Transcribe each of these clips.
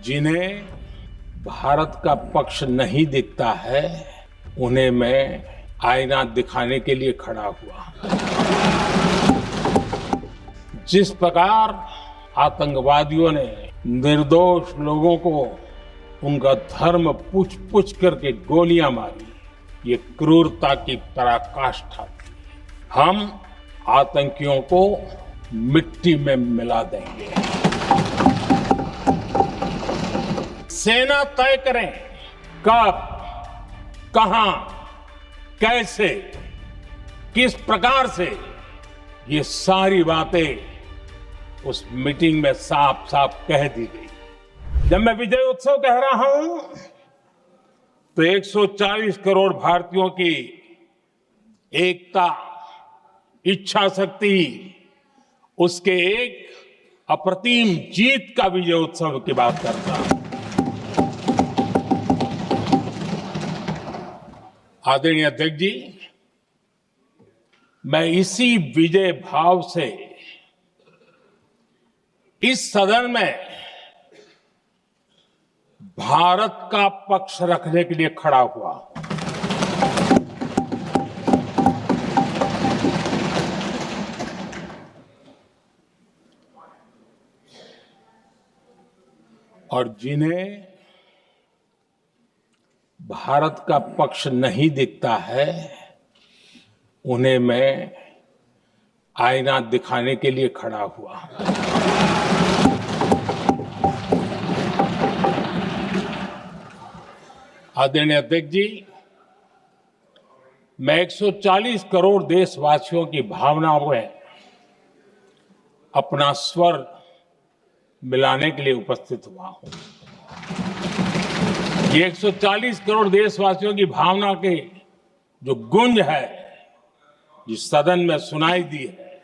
जिन्हें भारत का पक्ष नहीं दिखता है, उन्हें मैं आईना दिखाने के लिए खड़ा हुआ। जिस प्रकार आतंकवादियों ने निर्दोष लोगों को उनका धर्म पूछ पूछ करके गोलियां मारी, ये क्रूरता की पराकाष्ठा थी। हम आतंकियों को मिट्टी में मिला देंगे। सेना तय करें कब, कहां, कैसे, किस प्रकार से, ये सारी बातें उस मीटिंग में साफ साफ कह दी गई। जब मैं विजय उत्सव कह रहा हूं तो 140 करोड़ भारतीयों की एकता, इच्छा शक्ति, उसके एक अप्रतिम जीत का विजय उत्सव की बात करता हूं। आदरणीय अध्यक्ष जी, मैं इसी विजय भाव से इस सदन में भारत का पक्ष रखने के लिए खड़ा हुआ। और जिन्हें भारत का पक्ष नहीं दिखता है, उन्हें मैं आईना दिखाने के लिए खड़ा हुआ। आदरणीय अध्यक्ष जी, मैं 140 करोड़ देशवासियों की भावनाओं में अपना स्वर मिलाने के लिए उपस्थित हुआ हूं। ये 140 करोड़ देशवासियों की भावना के जो गूंज है, जिस सदन में सुनाई दी है,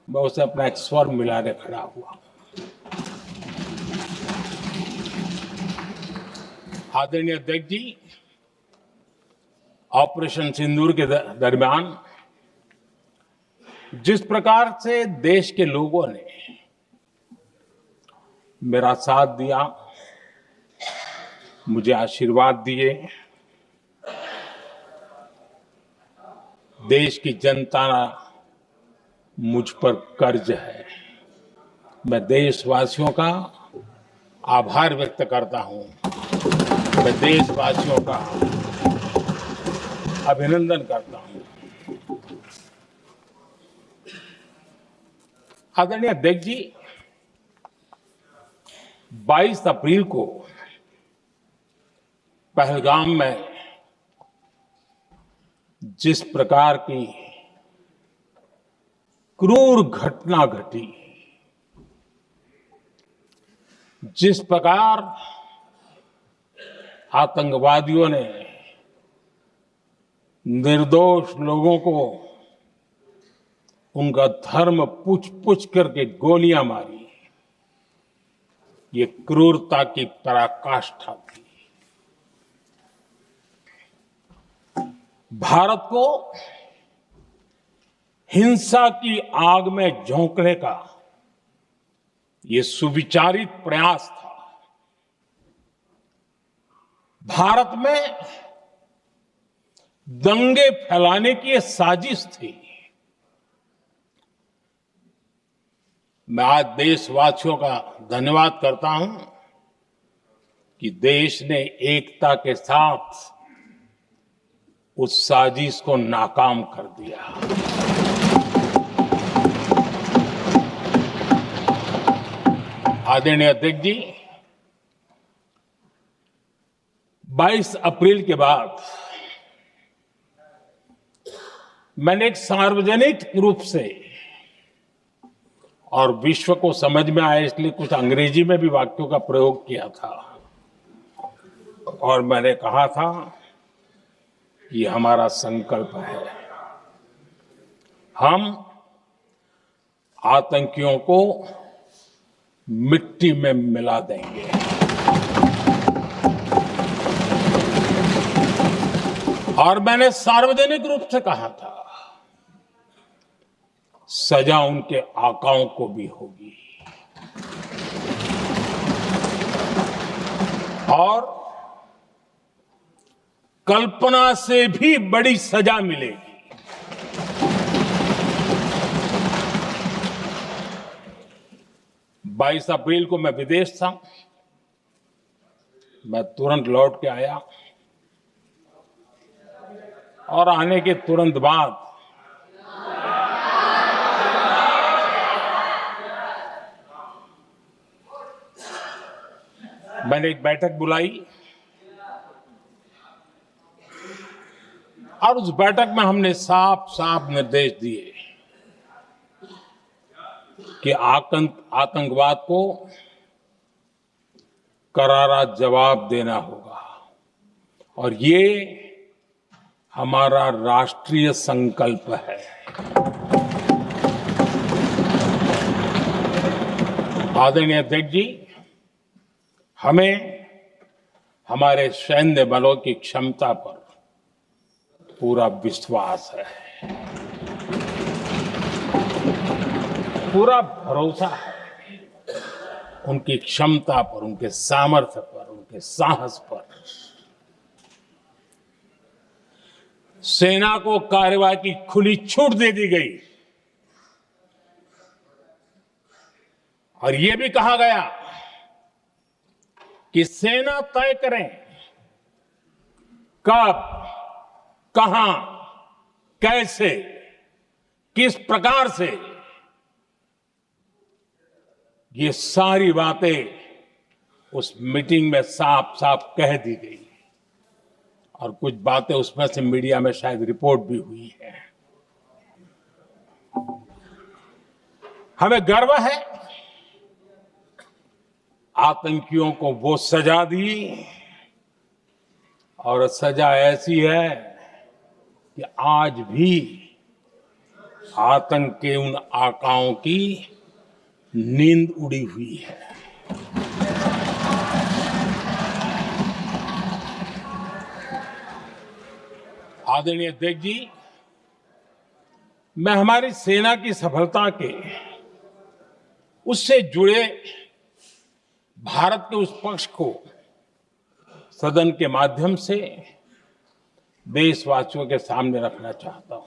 मैं उसे अपना एक स्वर मिलाने खड़ा हुआ। आदरणीय अध्यक्ष जी, ऑपरेशन सिंदूर के दरमियान जिस प्रकार से देश के लोगों ने मेरा साथ दिया, मुझे आशीर्वाद दिए, देश की जनता मुझ पर कर्ज है। मैं देशवासियों का आभार व्यक्त करता हूं। मैं देशवासियों का अभिनंदन करता हूं। आदरणीय अध्यक्ष जी, 22 अप्रैल को पहलगाम में जिस प्रकार की क्रूर घटना घटी, जिस प्रकार आतंकवादियों ने निर्दोष लोगों को उनका धर्म पूछ पूछ करके गोलियां मारी, ये क्रूरता की पराकाष्ठा थी। भारत को हिंसा की आग में झोंकने का ये सुविचारित प्रयास था। भारत में दंगे फैलाने की ये साजिश थी। मैं आज देशवासियों का धन्यवाद करता हूं कि देश ने एकता के साथ उस साजिश को नाकाम कर दिया। आदरणीय अध्यक्ष जी, 22 अप्रैल के बाद मैंने एक सार्वजनिक रूप से, और विश्व को समझ में आए इसलिए कुछ अंग्रेजी में भी वाक्यों का प्रयोग किया था, और मैंने कहा था ये हमारा संकल्प है, हम आतंकियों को मिट्टी में मिला देंगे। और मैंने सार्वजनिक रूप से कहा था सजा उनके आकाओं को भी होगी। और कल्पना से भी बड़ी सजा मिलेगी। 22 अप्रैल को मैं विदेश था। मैं तुरंत लौट के आया और आने के तुरंत बाद मैंने एक बैठक बुलाई और उस बैठक में हमने साफ साफ निर्देश दिए कि आतंकवाद को करारा जवाब देना होगा और ये हमारा राष्ट्रीय संकल्प है। आदरणीय अध्यक्ष जी, हमें हमारे सैन्य बलों की क्षमता पर पूरा विश्वास है, पूरा भरोसा है उनकी क्षमता पर, उनके सामर्थ्य पर, उनके साहस पर। सेना को कार्रवाई की खुली छूट दे दी गई और यह भी कहा गया कि सेना तय करें कब, कहां, कैसे, किस प्रकार से। ये सारी बातें उस मीटिंग में साफ साफ कह दी गई और कुछ बातें उसमें से मीडिया में शायद रिपोर्ट भी हुई है। हमें गर्व है आतंकियों को वो सजा दी और सजा ऐसी है कि आज भी आतंक के उन आकाओं की नींद उड़ी हुई है। आदरणीय अध्यक्ष जी, मैं हमारी सेना की सफलता के उससे जुड़े भारत के उस पक्ष को सदन के माध्यम से देशवासियों के सामने रखना चाहता हूं।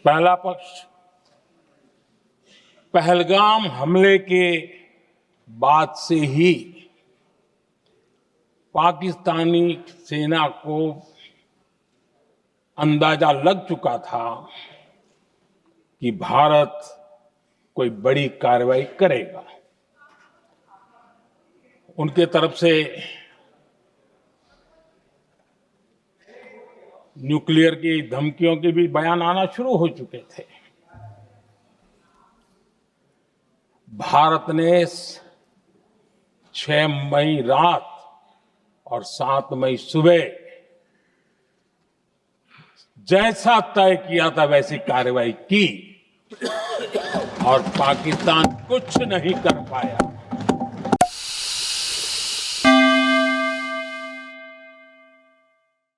पहला पक्ष, पहलगाम हमले के बाद से ही पाकिस्तानी सेना को अंदाजा लग चुका था कि भारत कोई बड़ी कार्रवाई करेगा। उनके तरफ से न्यूक्लियर की धमकियों के भी बयान आना शुरू हो चुके थे। भारत ने 6 मई रात और 7 मई सुबह जैसा तय किया था वैसी कार्रवाई की और पाकिस्तान कुछ नहीं कर पाया।